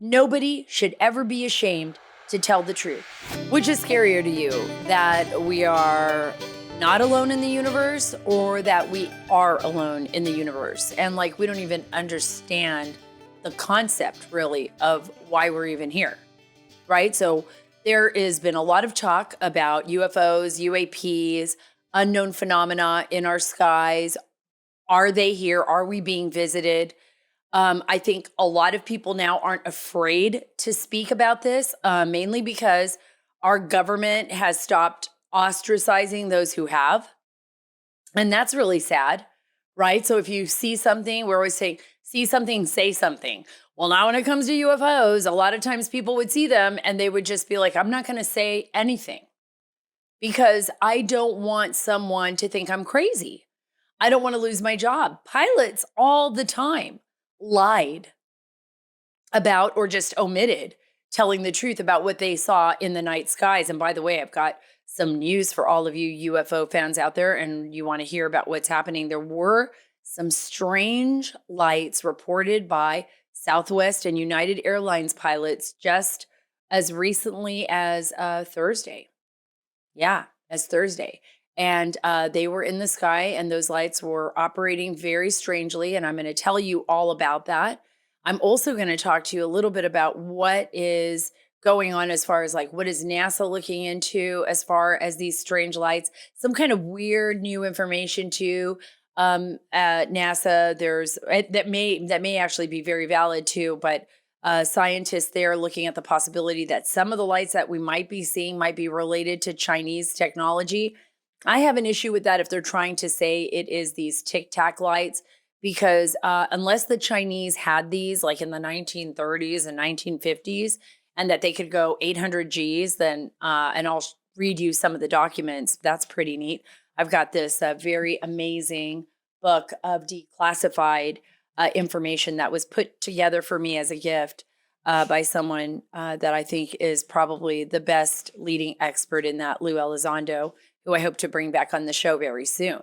Nobody should ever be ashamed to tell the truth. Which is scarier to you, that we are not alone in the universe or that we are alone in the universe? And like, we don't even understand the concept really of why we're even here, right? So there has been a lot of talk about UFOs, UAPs, unknown phenomena in our skies. Are they here? Are we being visited? I think a lot of people now aren't afraid to speak about this, mainly because our government has stopped ostracizing those who have. And that's really sad, right? So if you see something, we're always saying, see something, say something. Well, now when it comes to UFOs, a lot of times people would see them and they would just be like, I'm not going to say anything because I don't want someone to think I'm crazy. I don't want to lose my job. Pilots all the time lied about or just omitted telling the truth about what they saw in the night skies. And by the way, I've got some news for all of you UFO fans out there and you want to hear about what's happening. There were some strange lights reported by Southwest and United Airlines pilots just as recently as Thursday. Yeah, as Thursday. And they were in the sky and those lights were operating very strangely. And I'm going to tell you all about that. I'm also going to talk to you a little bit about what is going on as far as like what is NASA looking into as far as these strange lights, some kind of weird new information too. At NASA, there's that may actually be very valid too, but scientists there looking at the possibility that some of the lights that we might be seeing might be related to Chinese technology. I have an issue with that if they're trying to say it is these Tic Tac lights, because unless the Chinese had these like in the 1930s and 1950s, and that they could go 800 Gs, then, and I'll read you some of the documents. That's pretty neat. I've got this very amazing book of declassified information that was put together for me as a gift by someone that I think is probably the best leading expert in that, Lou Elizondo, who I hope to bring back on the show very soon.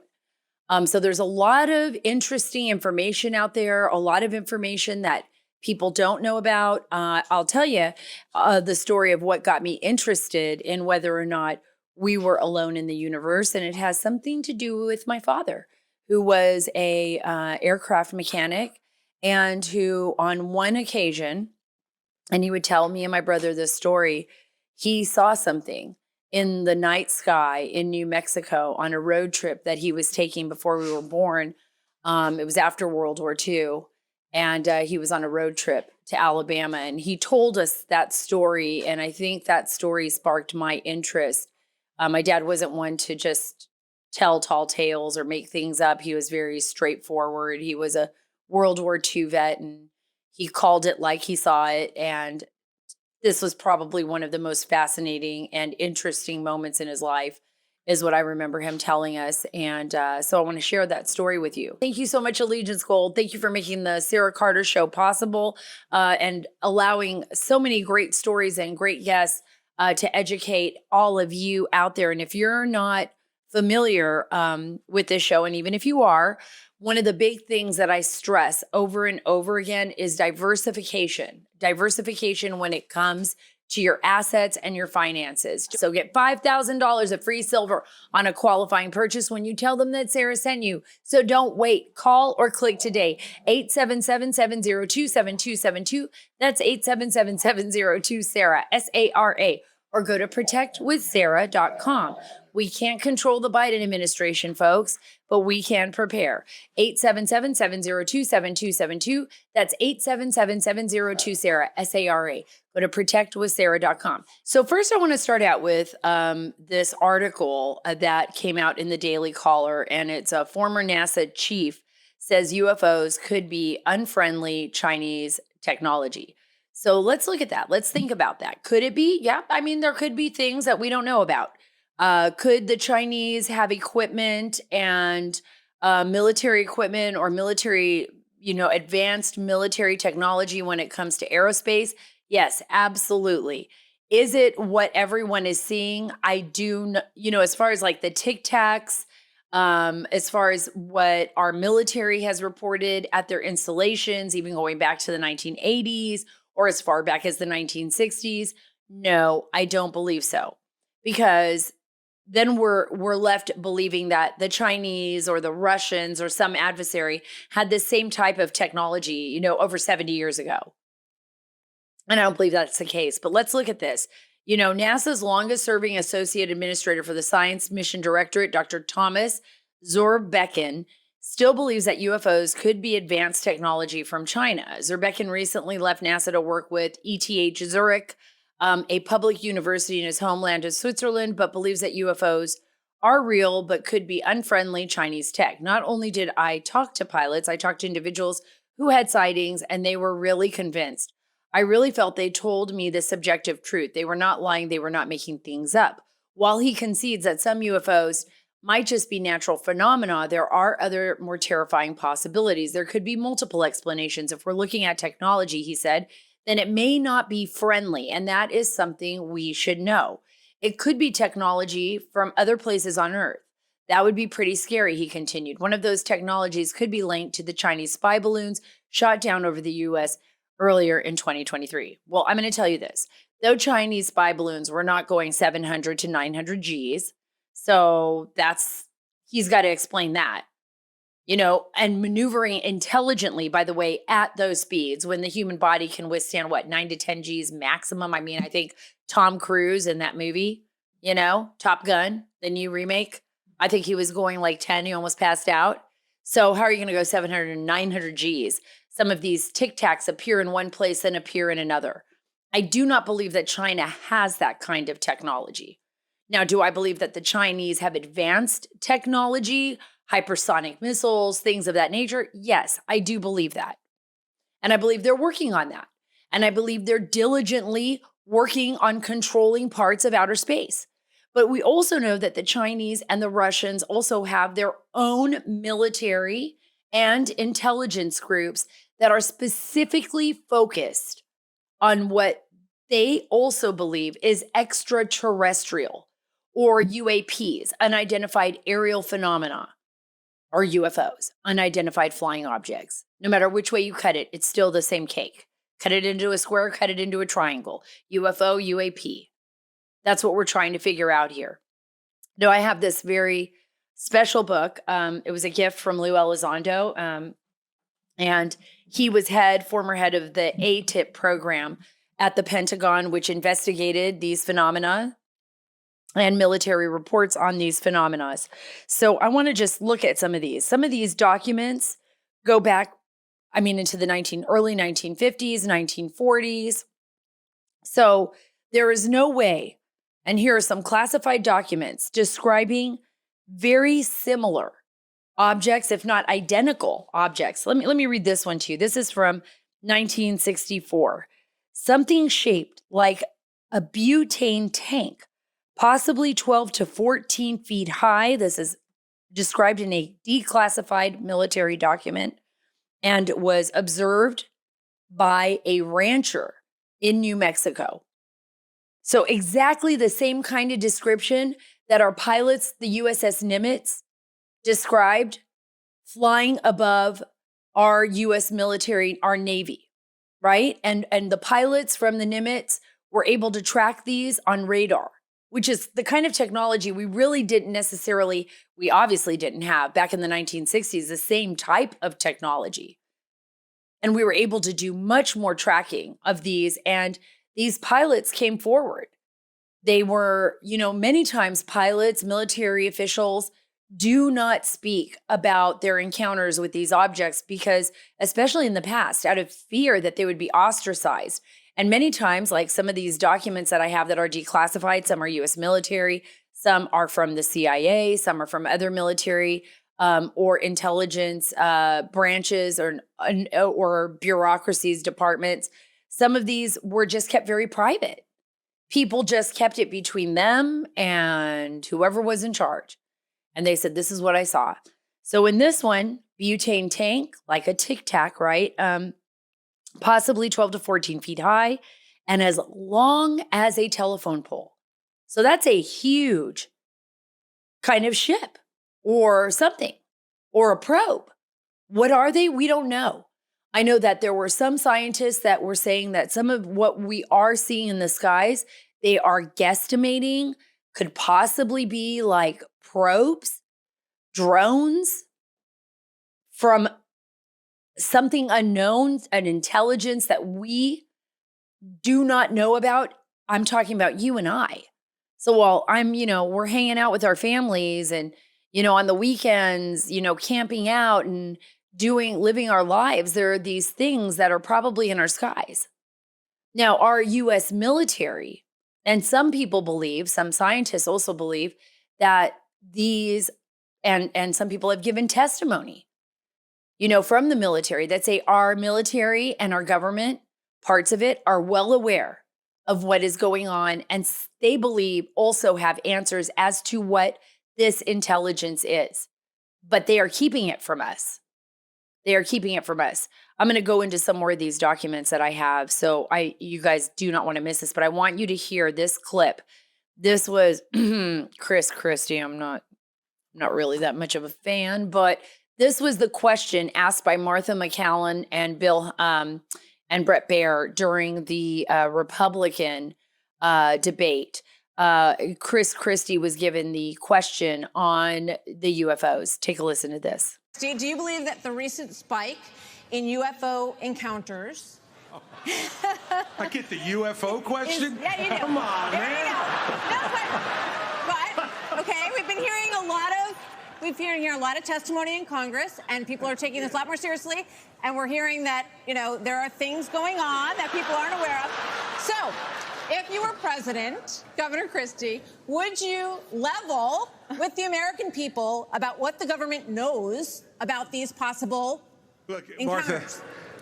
So there's a lot of interesting information out there, a lot of information that people don't know about. I'll tell you the story of what got me interested in whether or not we were alone in the universe. And it has something to do with my father, who was a aircraft mechanic and who on one occasion, and he would tell me and my brother this story, he saw something in the night sky in New Mexico on a road trip that he was taking before we were born. It was after World War II. And he was on a road trip to Alabama. And he told us that story. And I think that story sparked my interest. My dad wasn't one to just tell tall tales or make things up. He was very straightforward. He was a World War II vet and he called it like he saw it. And this was probably one of the most fascinating and interesting moments in his life, is what I remember him telling us. And so I want to share that story with you. Thank you so much, Allegiance Gold. Thank you for making the Sara Carter Show possible and allowing so many great stories and great guests to educate all of you out there. And if you're not familiar with this show, and even if you are, one of the big things that I stress over and over again is diversification. Diversification when it comes to your assets and your finances. So get $5,000 of free silver on a qualifying purchase when you tell them that Sara sent you. So don't wait. Call or click today. 877-702-7272. That's 877-702-SARA, S-A-R-A. Or go to protectwithsara.com. We can't control the Biden administration, folks, but we can prepare. 877-702-7272. That's 877-702-SARA, S-A-R-A. Go to protectwithsara.com. So first I want to start out with this article that came out in the Daily Caller, and it's a former NASA chief says UFOs could be unfriendly Chinese technology. So let's look at that. Let's think about that. Could it be? Yeah. I mean, there could be things that we don't know about. Could the Chinese have equipment and military equipment or military, advanced military technology when it comes to aerospace? Yes, absolutely. Is it what everyone is seeing? I do, as far as like the Tic Tacs, as far as what our military has reported at their installations, even going back to the 1980s, or as far back as the 1960s? No, I don't believe so. Because then we're left believing that the Chinese or the Russians or some adversary had the same type of technology, over 70 years ago. And I don't believe that's the case. But let's look at this. NASA's longest serving associate administrator for the Science Mission Directorate, Dr. Thomas Zurbuchen, still believes that UFOs could be advanced technology from China. Zurbuchen recently left NASA to work with ETH Zurich, a public university in his homeland of Switzerland, but believes that UFOs are real but could be unfriendly Chinese tech. Not only did I talk to pilots, I talked to individuals who had sightings, and they were really convinced. I really felt they told me the subjective truth. They were not lying. They were not making things up. While he concedes that some UFOs might just be natural phenomena, there are other more terrifying possibilities. There could be multiple explanations. If we're looking at technology, he said, then it may not be friendly. And that is something we should know. It could be technology from other places on Earth. That would be pretty scary, he continued. One of those technologies could be linked to the Chinese spy balloons shot down over the U.S. earlier in 2023. Well, I'm going to tell you this. Though Chinese spy balloons were not going 700 to 900 Gs, so he's got to explain that, and maneuvering intelligently, by the way, at those speeds when the human body can withstand 9 to 10 Gs maximum. I mean, I think Tom Cruise in that movie, Top Gun, the new remake, I think he was going like 10, he almost passed out. So how are you going to go 700 and 900 Gs? Some of these tic tacs appear in one place and appear in another. I do not believe that China has that kind of technology. Now, do I believe that the Chinese have advanced technology, hypersonic missiles, things of that nature? Yes, I do believe that. And I believe they're working on that. And I believe they're diligently working on controlling parts of outer space. But we also know that the Chinese and the Russians also have their own military and intelligence groups that are specifically focused on what they also believe is extraterrestrial or UAPs, unidentified aerial phenomena, or UFOs, unidentified flying objects. No matter which way you cut it, it's still the same cake. Cut it into a square, cut it into a triangle. UFO, UAP. That's what we're trying to figure out here. Now, I have this very special book. It was a gift from Lou Elizondo, and he was former head of the ATIP program at the Pentagon, which investigated these phenomena and military reports on these phenomena. So I want to just look at some of these. Some of these documents go back, into the early 1950s, 1940s. So there is no way, and here are some classified documents describing very similar objects, if not identical objects. Let me read this one to you. This is from 1964. Something shaped like a butane tank, possibly 12 to 14 feet high. This is described in a declassified military document and was observed by a rancher in New Mexico. So exactly the same kind of description that our pilots, the USS Nimitz, described flying above our U.S. military, our Navy, right? And the pilots from the Nimitz were able to track these on radar, which is the kind of technology we obviously didn't have back in the 1960s, the same type of technology. And we were able to do much more tracking of these. And these pilots came forward. They were, many times pilots, military officials do not speak about their encounters with these objects because, especially in the past, out of fear that they would be ostracized. And many times, like some of these documents that I have that are declassified, some are U.S. military, some are from the CIA, some are from other military or intelligence branches or bureaucracies, departments. Some of these were just kept very private. People just kept it between them and whoever was in charge. And they said, this is what I saw. So in this one, butane tank, like a tic tac, right? Possibly 12 to 14 feet high and as long as a telephone pole. So that's a huge kind of ship or something or a probe. What are they? We don't know. I know that there were some scientists that were saying that some of what we are seeing in the skies, they are guesstimating could possibly be like probes, drones from something unknown, an intelligence that we do not know about. I'm talking about you and I. So while we're hanging out with our families and, on the weekends, camping out and living our lives, there are these things that are probably in our skies. Now, our US military, and some people believe, some scientists also believe that these, and some people have given testimony, from the military that say our military and our government, parts of it, are well aware of what is going on. And they believe also have answers as to what this intelligence is. But they are keeping it from us. They are keeping it from us. I'm going to go into some more of these documents that I have. So you guys do not want to miss this, but I want you to hear this clip. This was Chris Christie. I'm not really that much of a fan, but this was the question asked by Martha McCallum and Bill and Brett Baer during the Republican debate. Chris Christie was given the question on the UFOs. Take a listen to this. Do you believe that the recent spike in UFO encounters... I get the UFO question? Yeah, you do. Come on, there man. You go. But, okay, we've been hearing a lot of testimony in Congress, and people are taking this a lot more seriously, and we're hearing that, there are things going on that people aren't aware of. So, if you were president, Governor Christie, would you level with the American people about what the government knows about these possible encounters? Martha,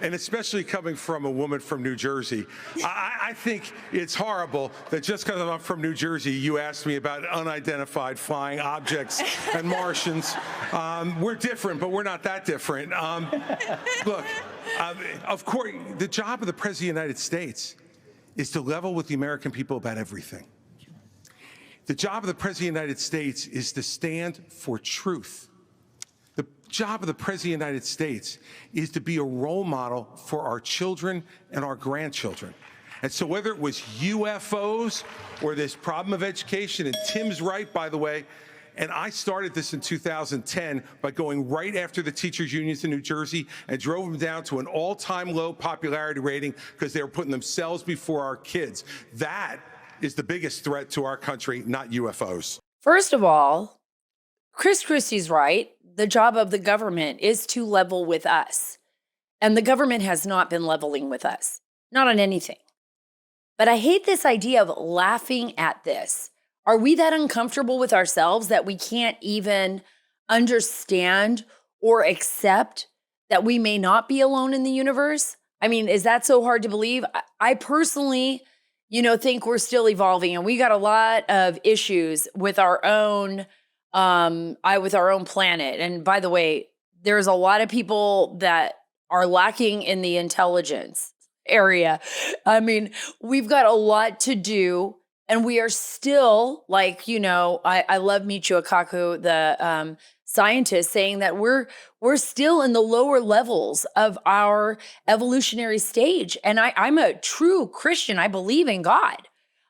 and especially coming from a woman from New Jersey, I think it's horrible that just because I'm from New Jersey, you asked me about unidentified flying objects and Martians. We're different, but we're not that different. Look, of course, the job of the President of the United States is to level with the American people about everything. The job of the President of the United States is to stand for truth. The job of the President of the United States is to be a role model for our children and our grandchildren. And so whether it was UFOs or this problem of education, and Tim's right, by the way, and I started this in 2010 by going right after the teachers' unions in New Jersey and drove them down to an all-time low popularity rating because they were putting themselves before our kids. That is the biggest threat to our country, not UFOs. First of all, Chris Christie's right. The job of the government is to level with us. And the government has not been leveling with us, not on anything. But I hate this idea of laughing at this. Are we that uncomfortable with ourselves that we can't even understand or accept that we may not be alone in the universe? I mean, is that so hard to believe? I personally, think we're still evolving, and we got a lot of issues with our own, with our own planet. And by the way, there's a lot of people that are lacking in the intelligence area. I mean, we've got a lot to do. And we are still, I love Michio Kaku, the scientist, saying that we're still in the lower levels of our evolutionary stage. And I'm a true Christian. I believe in God.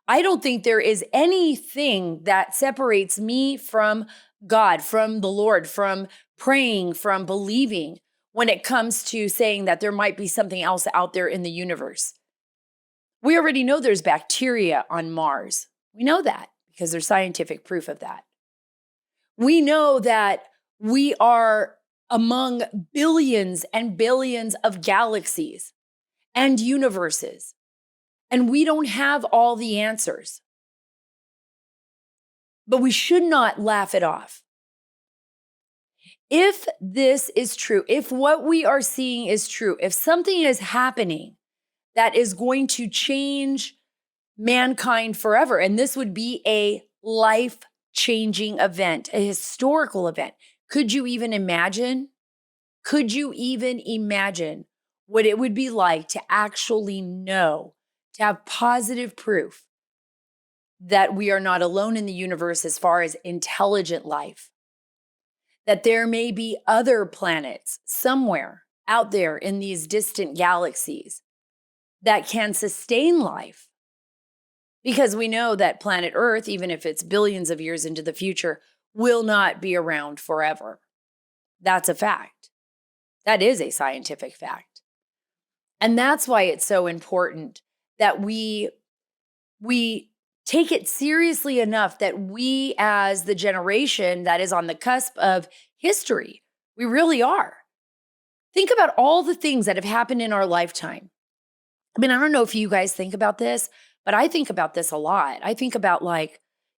I don't think there is anything that separates me from God, from the Lord, from praying, from believing when it comes to saying that there might be something else out there in the universe. We already know there's bacteria on Mars. We know that because there's scientific proof of that. We know that we are among billions and billions of galaxies and universes, and we don't have all the answers. But we should not laugh it off. If this is true, if what we are seeing is true, if something is happening that is going to change mankind forever. And this would be a life-changing event, a historical event. Could you even imagine? Could you even imagine what it would be like to actually know, to have positive proof that we are not alone in the universe as far as intelligent life? That there may be other planets somewhere out there in these distant galaxies that can sustain life. Because we know that planet Earth, even if it's billions of years into the future, will not be around forever. That's a fact. That is a scientific fact. And that's why it's so important that we take it seriously enough that we, as the generation that is on the cusp of history, we really are. Think about all the things that have happened in our lifetime. I mean, I don't know if you guys think about this, but I think about this a lot. I think about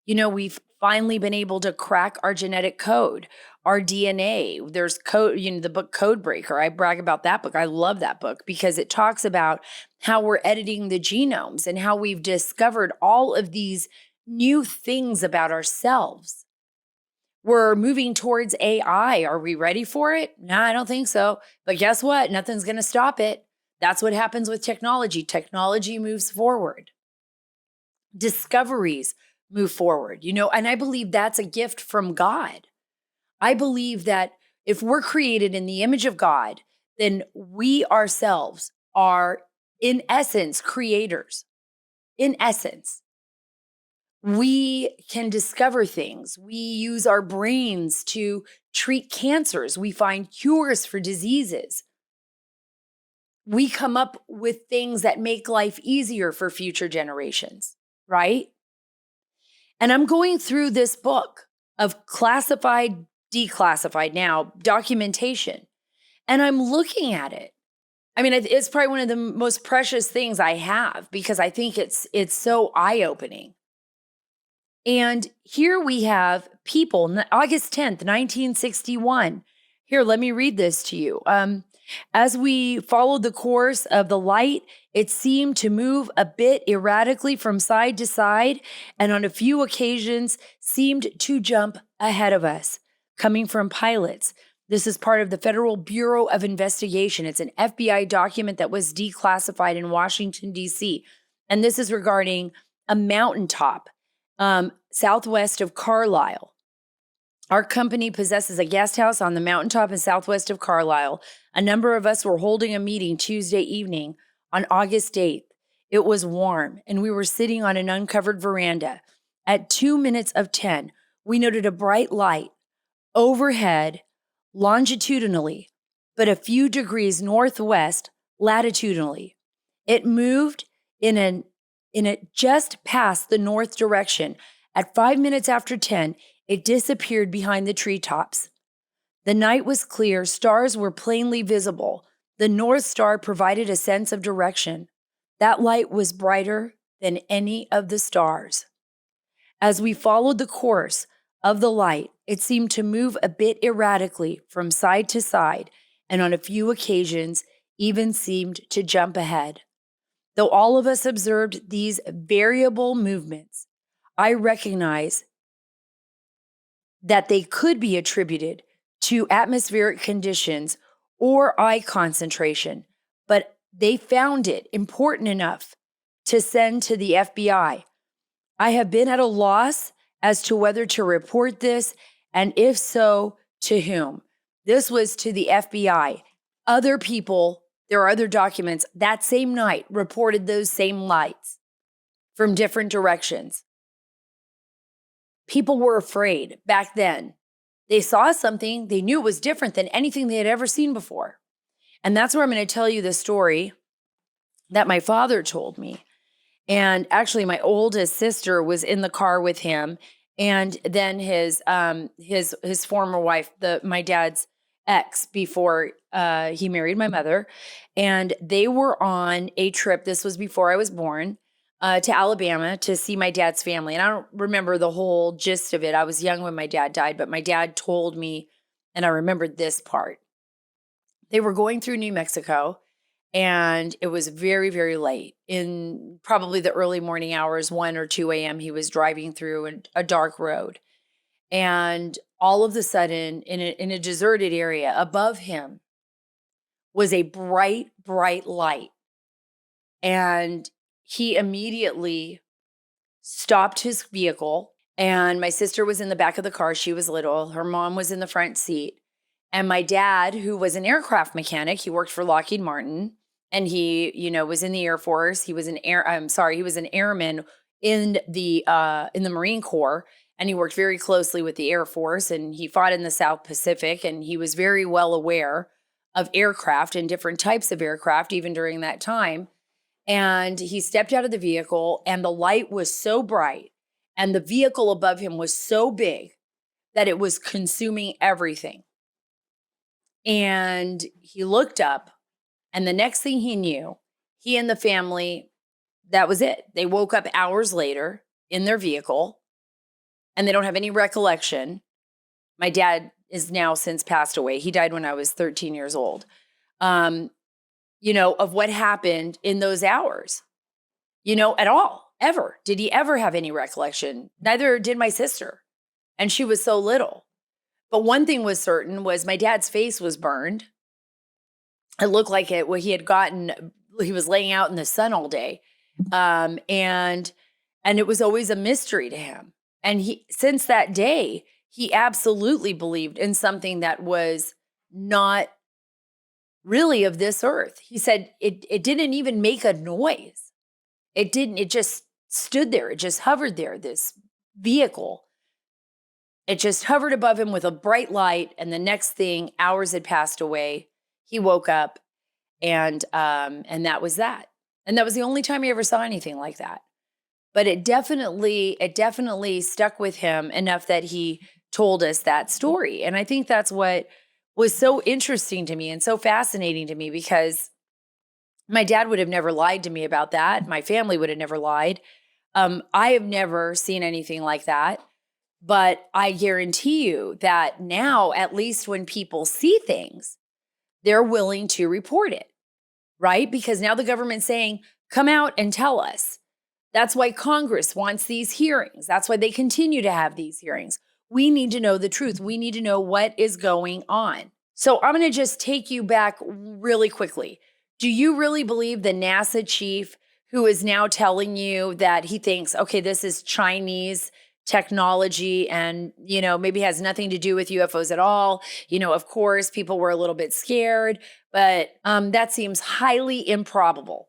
we've finally been able to crack our genetic code, our DNA. There's code, the book Code Breaker. I brag about that book. I love that book because it talks about how we're editing the genomes and how we've discovered all of these new things about ourselves. We're moving towards AI. Are we ready for it? No, I don't think so. But guess what? Nothing's going to stop it. That's what happens with technology. Technology moves forward. Discoveries move forward, and I believe that's a gift from God. I believe that if we're created in the image of God, then we ourselves are, in essence, creators. In essence, we can discover things. We use our brains to treat cancers. We find cures for diseases. We come up with things that make life easier for future generations, right? And I'm going through this book of classified, declassified now documentation, and I'm looking at it. I mean, it's probably one of the most precious things I have because I think it's so eye-opening. And here we have people, August 10th, 1961. Here, let me read this to you. As we followed the course of the light, it seemed to move a bit erratically from side to side, and on a few occasions seemed to jump ahead of us, coming from pilots. This is part of the Federal Bureau of Investigation. It's an FBI document that was declassified in Washington, D.C., and this is regarding a mountaintop southwest of Carlisle. Our company possesses a guest house on the mountaintop in southwest of Carlisle. A number of us were holding a meeting Tuesday evening on August 8th. It was warm, and we were sitting on an uncovered veranda. At 2 minutes of 10, we noted a bright light overhead longitudinally, but a few degrees northwest latitudinally. It moved in it just past the north direction. At 5 minutes after 10, it disappeared behind the treetops. The night was clear. Stars were plainly visible. The North Star provided a sense of direction. That light was brighter than any of the stars. As we followed the course of the light, it seemed to move a bit erratically from side to side, and on a few occasions even seemed to jump ahead. Though all of us observed these variable movements, I recognize that they could be attributed to atmospheric conditions or eye concentration, but they found it important enough to send to the FBI. I have been at a loss as to whether to report this, and if so, to whom. This was to the FBI. Other people, there are other documents, that same night reported those same lights from different directions. People were afraid back then. They saw something, they knew it was different than anything they had ever seen before. And that's where I'm going to tell you the story that my father told me. And actually, my oldest sister was in the car with him, and then his former wife, my dad's ex, before he married my mother, and they were on a trip. This was before I was born. To Alabama to see my dad's family. And I don't remember the whole gist of it. I was young when my dad died, but my dad told me, and I remembered this part. They were going through New Mexico, and it was very, very late. In probably the early morning hours, 1 or 2 a.m., he was driving through a dark road. And all of a sudden, in a deserted area above him was a bright, bright light. And he immediately stopped his vehicle, and my sister was in the back of the car. She was little. Her mom was in the front seat. And my dad, who was an aircraft mechanic, he worked for Lockheed Martin, and he, was in the Air Force. He was an airman in the Marine Corps, and he worked very closely with the Air Force, and he fought in the South Pacific, and he was very well aware of aircraft and different types of aircraft, even during that time. And he stepped out of the vehicle, and the light was so bright, and the vehicle above him was so big that it was consuming everything. And he looked up, and the next thing he knew, he and the family, that was it. They woke up hours later in their vehicle, and they don't have any recollection. My dad is now since passed away. He died when I was 13 years old, of what happened in those hours, at all, ever. Did he ever have any recollection? Neither did my sister. And she was so little. But one thing was certain was my dad's face was burned. It looked like it. Well, he was laying out in the sun all day. And it was always a mystery to him. And since that day, he absolutely believed in something that was not really of this earth. He said it didn't even make a noise. It didn't. It just stood there. It just hovered there, this vehicle. It just hovered above him with a bright light. And the next thing, hours had passed away. He woke up, and that was that. And that was the only time he ever saw anything like that. But it definitely stuck with him enough that he told us that story. And I think that's what was so interesting to me and so fascinating to me, because my dad would have never lied to me about that. My family would have never lied. I have never seen anything like that. But I guarantee you that now, at least when people see things, they're willing to report it, right? Because now the government's saying, come out and tell us. That's why Congress wants these hearings. That's why they continue to have these hearings. We need to know the truth. We need to know what is going on. So I'm going to just take you back really quickly. Do you really believe the NASA chief who is now telling you that he thinks, okay, this is Chinese technology and, maybe has nothing to do with UFOs at all? Of course, people were a little bit scared, but that seems highly improbable.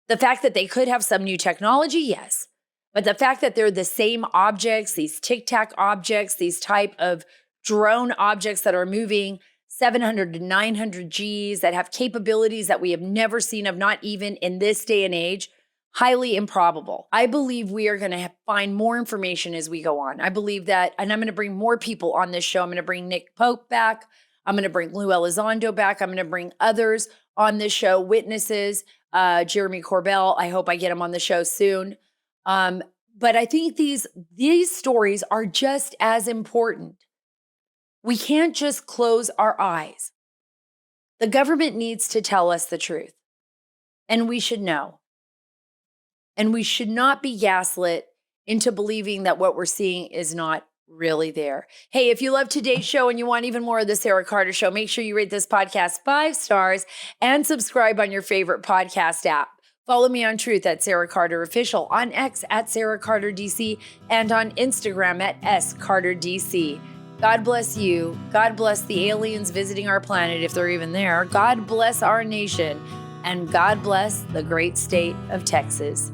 The fact that they could have some new technology, yes. But the fact that they're the same objects, these tic-tac objects, these type of drone objects that are moving 700 to 900 Gs, that have capabilities that we have never seen of, not even in this day and age, highly improbable. I believe we are going to find more information as we go on. I believe that, and I'm going to bring more people on this show. I'm going to bring Nick Pope back. I'm going to bring Lou Elizondo back. I'm going to bring others on this show, witnesses, Jeremy Corbell. I hope I get him on the show soon. But I think these stories are just as important. We can't just close our eyes. The government needs to tell us the truth, and we should know. And we should not be gaslit into believing that what we're seeing is not really there. Hey, if you love today's show and you want even more of the Sara Carter Show, make sure you rate this podcast 5 stars and subscribe on your favorite podcast app. Follow me on Truth at Sara Carter Official, on X at Sara Carter DC, and on Instagram at SCarterDC. God bless you. God bless the aliens visiting our planet, if they're even there. God bless our nation. And God bless the great state of Texas.